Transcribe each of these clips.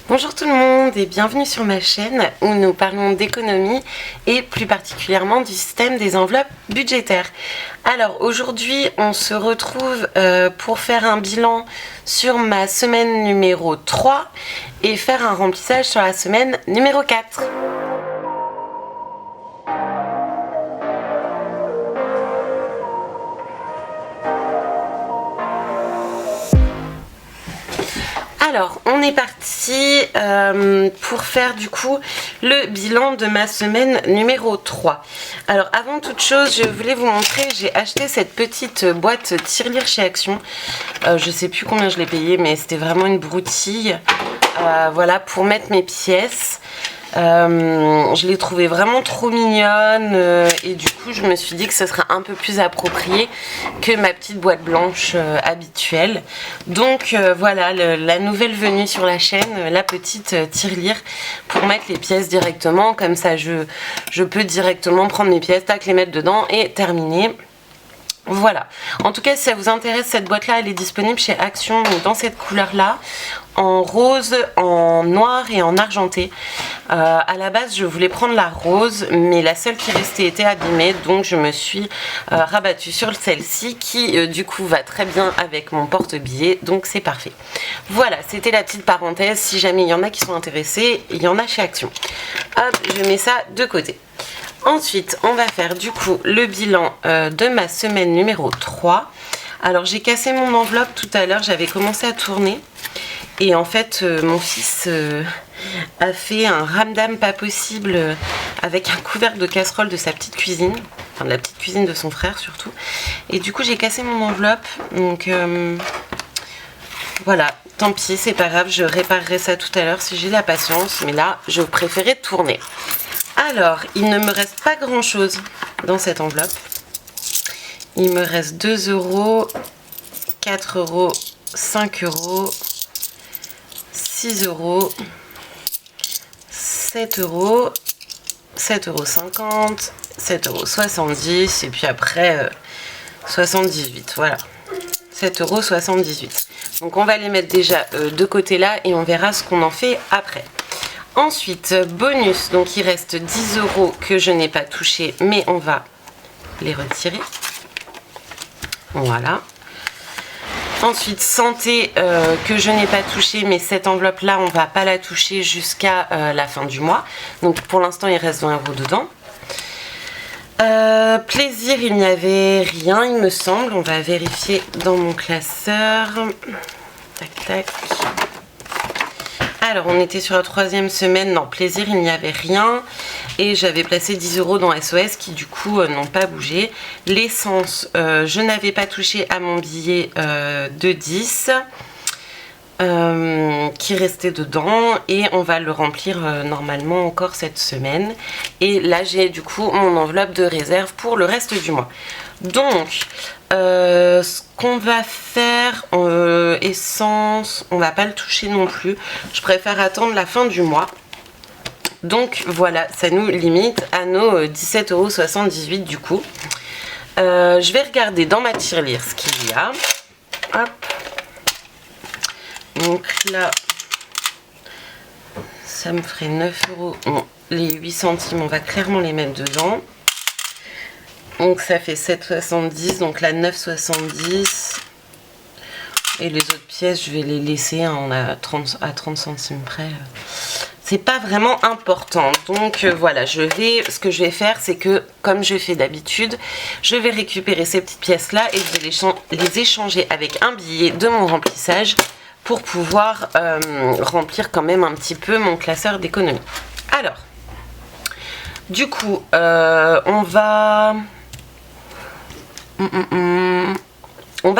Bonjour tout le monde et bienvenue sur ma chaîne où nous parlons d'économie et plus particulièrement du système des enveloppes budgétaires. Alors aujourd'hui on se retrouve pour faire un bilan sur ma semaine numéro 3 et faire un remplissage sur la semaine numéro 4. Alors, on est parti pour faire du coup le bilan de ma semaine numéro 3. Alors, avant toute chose, je voulais vous montrer, j'ai acheté cette petite boîte tirelire chez Action. Je sais plus combien je l'ai payé, mais c'était vraiment une broutille. Voilà, pour mettre mes pièces. Je l'ai trouvée vraiment trop mignonne et du coup je me suis dit que ce serait un peu plus approprié que ma petite boîte blanche habituelle. Donc voilà la nouvelle venue sur la chaîne, la petite tirelire pour mettre les pièces directement, comme ça je peux directement prendre mes pièces, tac, les mettre dedans et terminer. Voilà, en tout cas si ça vous intéresse, cette boîte là elle est disponible chez Action dans cette couleur là, en rose, en noir et en argenté. À la base je voulais prendre la rose mais la seule qui restait était abîmée, donc je me suis rabattue sur celle-ci qui du coup va très bien avec mon porte-billets, donc c'est parfait. Voilà, c'était la petite parenthèse, si jamais il y en a qui sont intéressés, il y en a chez Action. Hop, je mets ça de côté. Ensuite, on va faire du coup le bilan de ma semaine numéro 3. Alors, j'ai cassé mon enveloppe tout à l'heure, j'avais commencé à tourner. Et en fait, mon fils a fait un ramdam pas possible avec un couvercle de casserole de sa petite cuisine. Enfin, de la petite cuisine de son frère surtout. Et du coup, j'ai cassé mon enveloppe. Donc, voilà, tant pis, c'est pas grave, je réparerai ça tout à l'heure si j'ai la patience. Mais là, je préférais tourner. Alors, il ne me reste pas grand chose dans cette enveloppe. Il me reste 2 €, 4 €, 5 €, 6 €, 7 €, 7,50 €, 7,70 € et puis après 78, voilà. 7,78 €. Donc on va les mettre déjà de côté là et on verra ce qu'on en fait après. Ensuite, bonus, donc il reste 10 € que je n'ai pas touché, mais on va les retirer. Voilà. Ensuite, santé que je n'ai pas touché, mais cette enveloppe-là, on ne va pas la toucher jusqu'à la fin du mois. Donc pour l'instant, il reste 20 € dedans. Plaisir, il n'y avait rien, il me semble. On va vérifier dans mon classeur. Tac, tac. Alors, on était sur la 3e semaine. Non, plaisir, il n'y avait rien. Et j'avais placé 10 € dans SOS qui, du coup, n'ont pas bougé. L'essence, je n'avais pas touché à mon billet de 10 qui restait dedans. Et on va le remplir normalement encore cette semaine. Et là, j'ai du coup mon enveloppe de réserve pour le reste du mois. Donc, ce qu'on va faire, essence, on va pas le toucher non plus. Je préfère attendre la fin du mois. Donc voilà, ça nous limite à nos 17,78 € du coup. Je vais regarder dans ma tirelire ce qu'il y a. Hop. Donc là, ça me ferait 9 €. Bon, les 8 centimes, on va clairement les mettre dedans. Donc ça fait 7,70 €, donc là 9,70 €. Et les autres pièces, je vais les laisser, hein, on a à 30 centimes près. C'est pas vraiment important. Donc voilà, ce que je vais faire, c'est que comme je fais d'habitude, je vais récupérer ces petites pièces-là et je vais les échanger avec un billet de mon remplissage pour pouvoir remplir quand même un petit peu mon classeur d'économie. Alors, du coup, on va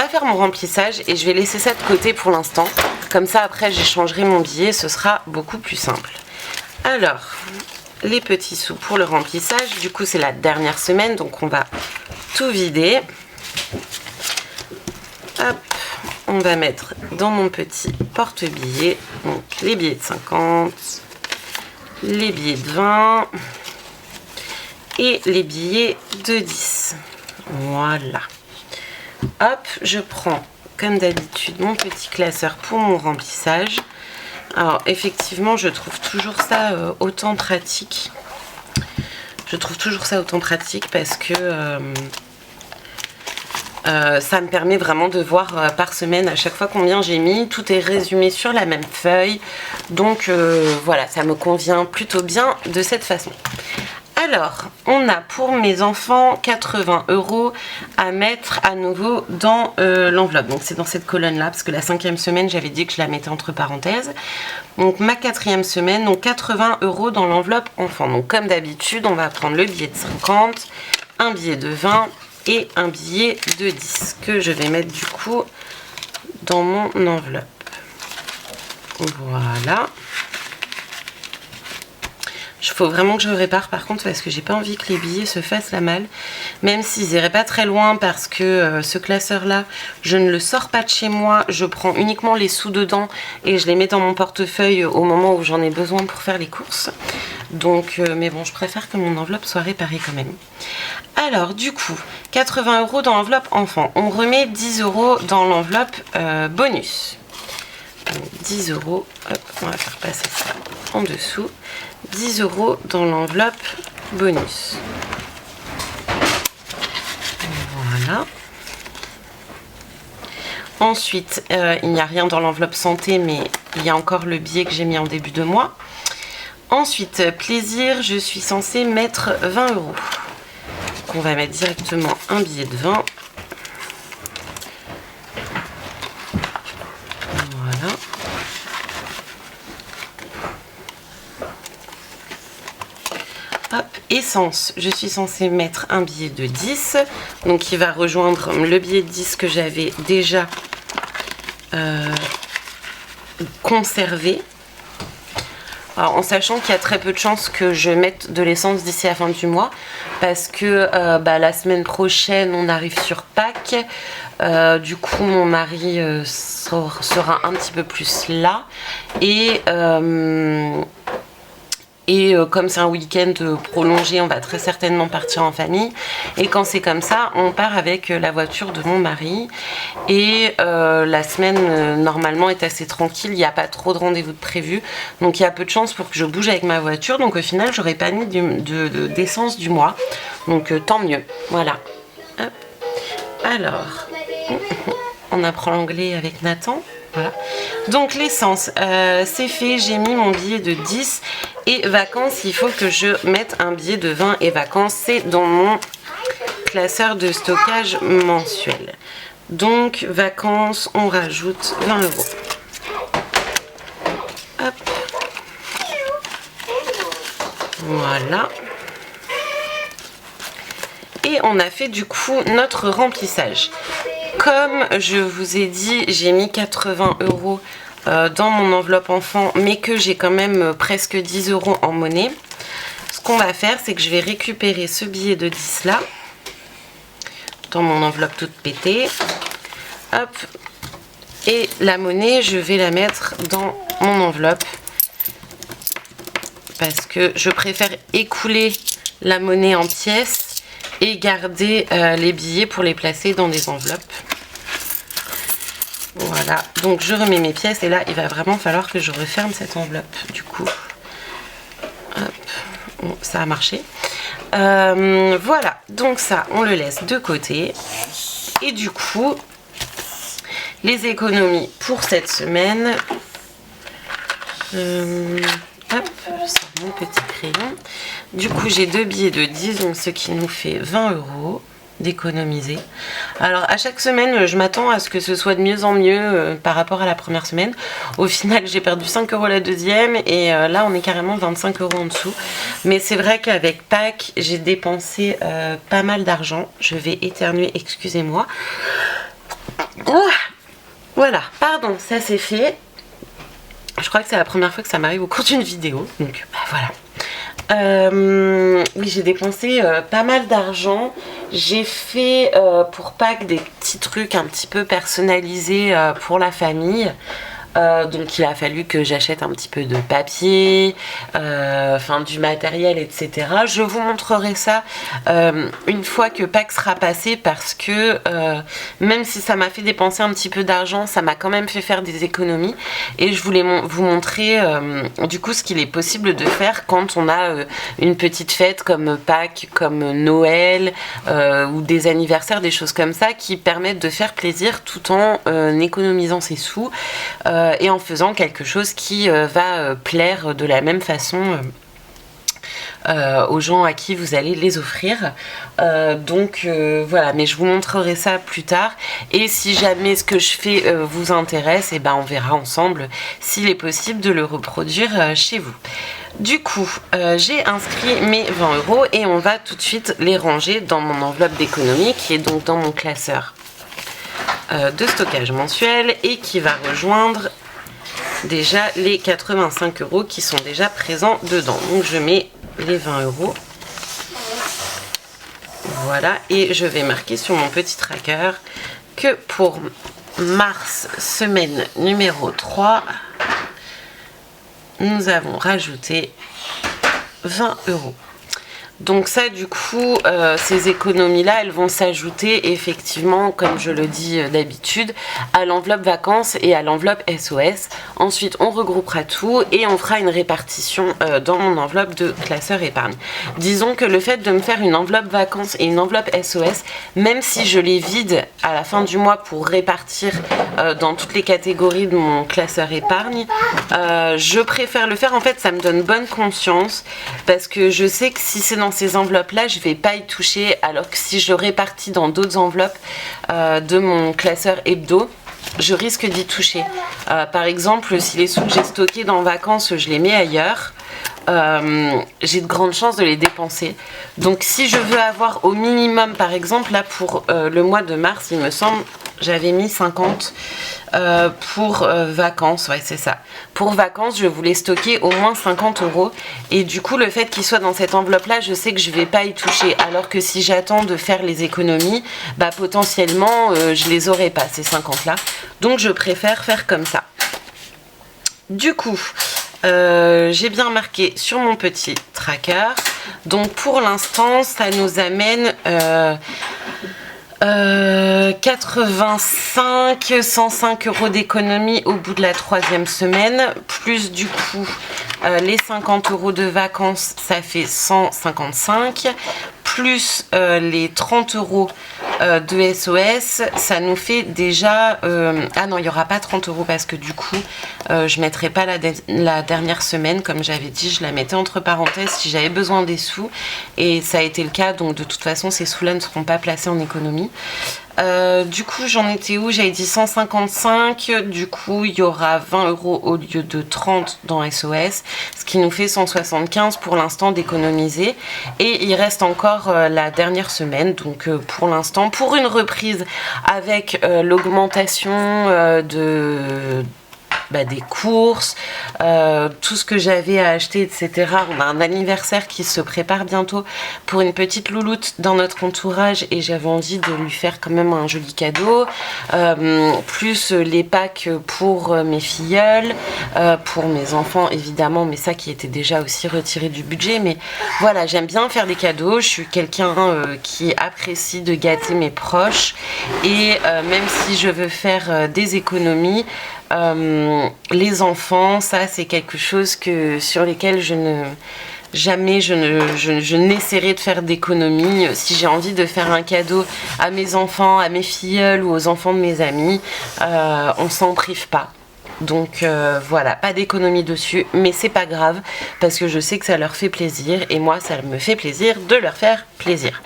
faire mon remplissage et je vais laisser ça de côté pour l'instant. Comme ça, après, j'échangerai mon billet. Ce sera beaucoup plus simple. Alors, les petits sous pour le remplissage. Du coup, c'est la dernière semaine. Donc, on va tout vider. Hop. On va mettre dans mon petit porte-billets. Donc, les billets de 50. Les billets de 20. Et les billets de 10. Voilà. Hop, je prends comme d'habitude mon petit classeur pour mon remplissage Alors effectivement je trouve toujours ça autant pratique. Je trouve toujours ça autant pratique parce que ça me permet vraiment de voir par semaine à chaque fois combien j'ai mis. Tout est résumé sur la même feuille. Donc voilà, ça me convient plutôt bien de cette façon. Alors, on a pour mes enfants 80 € à mettre à nouveau dans l'enveloppe. Donc c'est dans cette colonne-là, parce que la 5e semaine, j'avais dit que je la mettais entre parenthèses. Donc ma 4e semaine, donc 80 € dans l'enveloppe enfant. Donc comme d'habitude, on va prendre le billet de 50, un billet de 20 et un billet de 10 que je vais mettre du coup dans mon enveloppe. Voilà. Il faut vraiment que je répare par contre parce que j'ai pas envie que les billets se fassent la malle. Même s'ils iraient pas très loin parce que ce classeur là, je ne le sors pas de chez moi. Je prends uniquement les sous dedans et je les mets dans mon portefeuille au moment où j'en ai besoin pour faire les courses. Donc, mais bon, je préfère que mon enveloppe soit réparée quand même. Alors du coup, 80 € dans l'enveloppe enfant. On remet 10 € dans l'enveloppe bonus. Donc, 10 €, hop, on va faire passer ça en dessous. 10 € dans l'enveloppe bonus. Voilà. Ensuite, il n'y a rien dans l'enveloppe santé, mais il y a encore le billet que j'ai mis en début de mois. Ensuite, plaisir, je suis censée mettre 20 €. Donc, on va mettre directement un billet de 20. Voilà. Hop, essence, je suis censée mettre un billet de 10, donc qui va rejoindre le billet de 10 que j'avais déjà conservé. Alors, en sachant qu'il y a très peu de chances que je mette de l'essence d'ici à la fin du mois, parce que la semaine prochaine on arrive sur Pâques, du coup mon mari sera un petit peu plus là, et comme c'est un week-end prolongé, on va très certainement partir en famille. Et quand c'est comme ça, on part avec la voiture de mon mari. Et la semaine, normalement, est assez tranquille. Il n'y a pas trop de rendez-vous de prévu. Donc, il y a peu de chance pour que je bouge avec ma voiture. Donc, au final, j'aurais pas mis d'essence du mois. Donc, tant mieux. Voilà. Hop. Alors, on apprend l'anglais avec Nathan. Voilà. Donc l'essence, c'est fait, j'ai mis mon billet de 10 et vacances, il faut que je mette un billet de 20 et vacances, c'est dans mon classeur de stockage mensuel. Donc vacances, on rajoute 20 €. Hop. Voilà. Et on a fait du coup notre remplissage. Comme je vous ai dit, j'ai mis 80 € dans mon enveloppe enfant, mais que j'ai quand même presque 10 € en monnaie. Ce qu'on va faire, c'est que je vais récupérer ce billet de 10 là, dans mon enveloppe toute pétée. Hop. Et la monnaie, je vais la mettre dans mon enveloppe. Parce que je préfère écouler la monnaie en pièces et garder les billets pour les placer dans des enveloppes. Voilà, donc je remets mes pièces et là il va vraiment falloir que je referme cette enveloppe du coup. Hop. Bon, ça a marché. Voilà, donc ça on le laisse de côté. Et du coup, les économies pour cette semaine. Hop, je sors mon petit crayon. Du coup, j'ai 2 billets de 10, donc ce qui nous fait 20 € d'économiser. Alors, à chaque semaine, je m'attends à ce que ce soit de mieux en mieux par rapport à la première semaine. Au final, j'ai perdu 5 € la deuxième et là, on est carrément 25 € en dessous. Mais c'est vrai qu'avec Pâques, j'ai dépensé pas mal d'argent. Je vais éternuer, excusez-moi. Oh, voilà, pardon, ça c'est fait. Je crois que c'est la première fois que ça m'arrive au cours d'une vidéo, donc voilà. Oui, j'ai dépensé pas mal d'argent. J'ai fait pour Pâques des petits trucs un petit peu personnalisés pour la famille. Donc il a fallu que j'achète un petit peu de papier, du matériel, etc. Je vous montrerai ça une fois que Pâques sera passé, parce que même si ça m'a fait dépenser un petit peu d'argent, ça m'a quand même fait faire des économies, et je voulais vous montrer du coup ce qu'il est possible de faire quand on a une petite fête comme Pâques, comme Noël, ou des anniversaires, des choses comme ça qui permettent de faire plaisir tout en économisant ses sous, et en faisant quelque chose qui va plaire de la même façon aux gens à qui vous allez les offrir. Voilà, mais je vous montrerai ça plus tard, et si jamais ce que je fais vous intéresse, et ben on verra ensemble s'il est possible de le reproduire chez vous. Du coup, j'ai inscrit mes 20 € et on va tout de suite les ranger dans mon enveloppe d'économie qui est donc dans mon classeur de stockage mensuel, et qui va rejoindre déjà les 85 € qui sont déjà présents dedans. Donc je mets les 20 €. Voilà, et je vais marquer sur mon petit tracker que pour mars, semaine numéro 3, nous avons rajouté 20 €. Donc ça, du coup, ces économies-là, elles vont s'ajouter effectivement, comme je le dis d'habitude, à l'enveloppe vacances et à l'enveloppe SOS. Ensuite, on regroupera tout et on fera une répartition dans mon enveloppe de classeur épargne. Disons que le fait de me faire une enveloppe vacances et une enveloppe SOS, même si je les vide à la fin du mois pour répartir dans toutes les catégories de mon classeur épargne, je préfère le faire. En fait, ça me donne bonne conscience, parce que je sais que si c'est dans ces enveloppes là, je vais pas y toucher, alors que si je répartis dans d'autres enveloppes de mon classeur hebdo, je risque d'y toucher. Par exemple, si les sous que j'ai stockés dans vacances, je les mets ailleurs, j'ai de grandes chances de les dépenser. Donc si je veux avoir au minimum, par exemple là pour le mois de mars, il me semble, j'avais mis 50 pour vacances, ouais c'est ça. Pour vacances, je voulais stocker au moins 50 €, et du coup le fait qu'il soit dans cette enveloppe là, je sais que je vais pas y toucher, alors que si j'attends de faire les économies, bah potentiellement je les aurai pas ces 50 là. Donc je préfère faire comme ça. Du coup, j'ai bien marqué sur mon petit tracker. Donc pour l'instant, ça nous amène 85, 105 € d'économie au bout de la 3e semaine, plus du coup les 50 € de vacances, ça fait 155, plus les 30 € de SOS, ça nous fait déjà... ah non, il n'y aura pas 30 € parce que du coup, je ne mettrai pas la dernière semaine. Comme j'avais dit, je la mettais entre parenthèses si j'avais besoin des sous. Et ça a été le cas, donc de toute façon, ces sous-là ne seront pas placés en économie. Du coup, j'en étais où? J'avais dit 155, du coup, il y aura 20 € au lieu de 30 dans SOS, ce qui nous fait 175 pour l'instant d'économiser. Et il reste encore la dernière semaine, donc pour l'instant, pour une reprise avec l'augmentation des courses, tout ce que j'avais à acheter, etc. On a un anniversaire qui se prépare bientôt pour une petite louloute dans notre entourage, et j'avais envie de lui faire quand même un joli cadeau, plus les packs pour mes filleuls, pour mes enfants évidemment, mais ça qui était déjà aussi retiré du budget. Mais voilà, j'aime bien faire des cadeaux, je suis quelqu'un qui apprécie de gâter mes proches, et même si je veux faire des économies, les enfants, ça c'est quelque chose sur lesquels je n'essaierai de faire d'économie. Si j'ai envie de faire un cadeau à mes enfants, à mes filleuls ou aux enfants de mes amis, on s'en prive pas. Donc voilà, pas d'économie dessus, mais c'est pas grave parce que je sais que ça leur fait plaisir, et moi ça me fait plaisir de leur faire plaisir.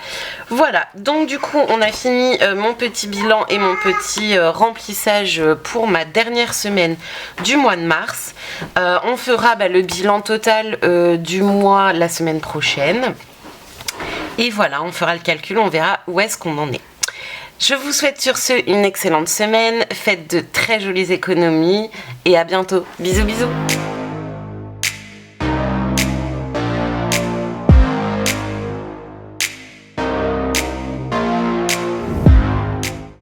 Voilà, donc du coup on a fini mon petit bilan et mon petit remplissage pour ma dernière semaine du mois de mars. On fera le bilan total du mois la semaine prochaine, et voilà, on fera le calcul, on verra où est-ce qu'on en est. Je vous souhaite sur ce une excellente semaine, faites de très jolies économies et à bientôt. Bisous bisous.